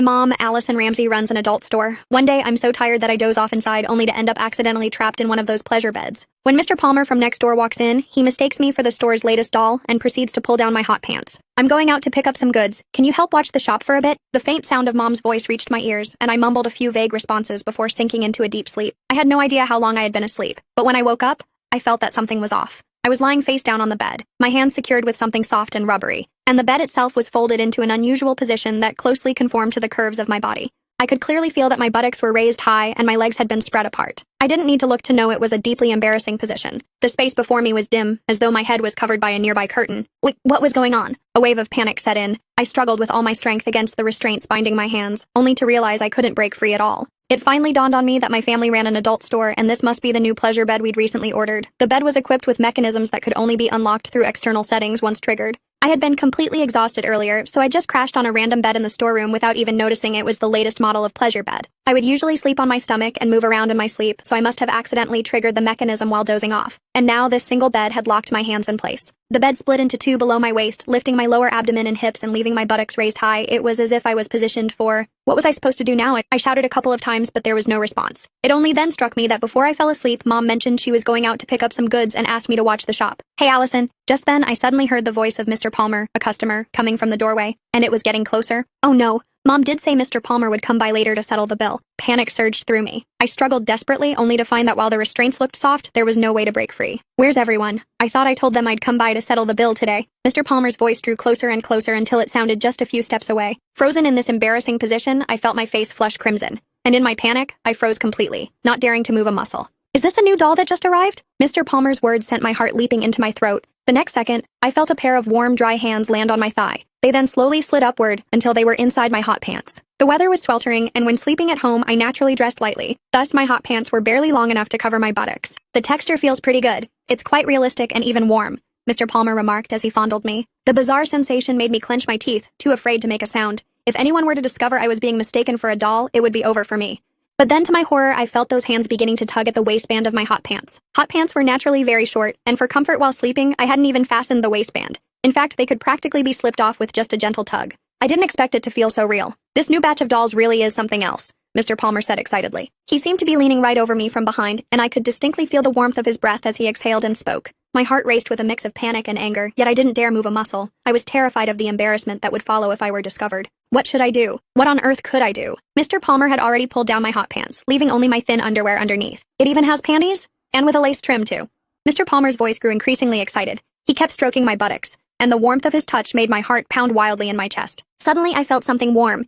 My mom, Allison Ramsey, runs an adult store. One day, I'm so tired that I doze off inside, only to end up accidentally trapped in one of those pleasure beds. When Mr. Palmer from next door walks in, he mistakes me for the store's latest doll and proceeds to pull down my hot pants. I'm going out to pick up some goods. Can you help watch the shop for a bit? The faint sound of Mom's voice reached my ears, and I mumbled a few vague responses before sinking into a deep sleep. I had no idea how long I had been asleep, but when I woke up, I felt that something was off. I was lying face down on the bed, my hands secured with something soft and rubbery, and the bed itself was folded into an unusual position that closely conformed to the curves of my body. I could clearly feel that my buttocks were raised high and my legs had been spread apart. I didn't need to look to know it was a deeply embarrassing position. The space before me was dim, as though my head was covered by a nearby curtain. Wait, what was going on? A wave of panic set in. I struggled with all my strength against the restraints binding my hands, only to realize I couldn't break free at all. It finally dawned on me that my family ran an adult store, and this must be the new pleasure bed we'd recently ordered. The bed was equipped with mechanisms that could only be unlocked through external settings once triggered. I had been completely exhausted earlier, so I just crashed on a random bed in the storeroom without even noticing it was the latest model of pleasure bed. I would usually sleep on my stomach and move around in my sleep, so I must have accidentally triggered the mechanism while dozing off. And now this single bed had locked my hands in place. The bed split into two below my waist, lifting my lower abdomen and hips and leaving my buttocks raised high. It was as if I was positioned for... What was I supposed to do now? I shouted a couple of times, but there was no response. It only then struck me that before I fell asleep, Mom mentioned she was going out to pick up some goods and asked me to watch the shop. Hey, Allison. Just then, I suddenly heard the voice of Mr. Palmer, a customer, coming from the doorway, and it was getting closer. Oh no. Mom did say Mr. Palmer would come by later to settle the bill. Panic surged through me. I struggled desperately, only to find that while the restraints looked soft, there was no way to break free. Where's everyone? I thought I told them I'd come by to settle the bill today. Mr. Palmer's voice drew closer and closer until it sounded just a few steps away. Frozen in this embarrassing position, I felt my face flush crimson. And in my panic, I froze completely, not daring to move a muscle. Is this a new doll that just arrived? Mr. Palmer's words sent my heart leaping into my throat. The next second, I felt a pair of warm, dry hands land on my thigh. They then slowly slid upward until they were inside my hot pants. The weather was sweltering, and when sleeping at home, I naturally dressed lightly. Thus, my hot pants were barely long enough to cover my buttocks. The texture feels pretty good. It's quite realistic and even warm, Mr. Palmer remarked as he fondled me. The bizarre sensation made me clench my teeth, too afraid to make a sound. If anyone were to discover I was being mistaken for a doll, it would be over for me. But then to my horror, I felt those hands beginning to tug at the waistband of my hot pants. Hot pants were naturally very short, and for comfort while sleeping, I hadn't even fastened the waistband. In fact, they could practically be slipped off with just a gentle tug. I didn't expect it to feel so real. This new batch of dolls really is something else, Mr. Palmer said excitedly. He seemed to be leaning right over me from behind, and I could distinctly feel the warmth of his breath as he exhaled and spoke. My heart raced with a mix of panic and anger, yet I didn't dare move a muscle. I was terrified of the embarrassment that would follow if I were discovered. What should I do? What on earth could I do? Mr. Palmer had already pulled down my hot pants, leaving only my thin underwear underneath. It even has panties? And with a lace trim, too. Mr. Palmer's voice grew increasingly excited. He kept stroking my buttocks, and the warmth of his touch made my heart pound wildly in my chest. Suddenly, I felt something warm,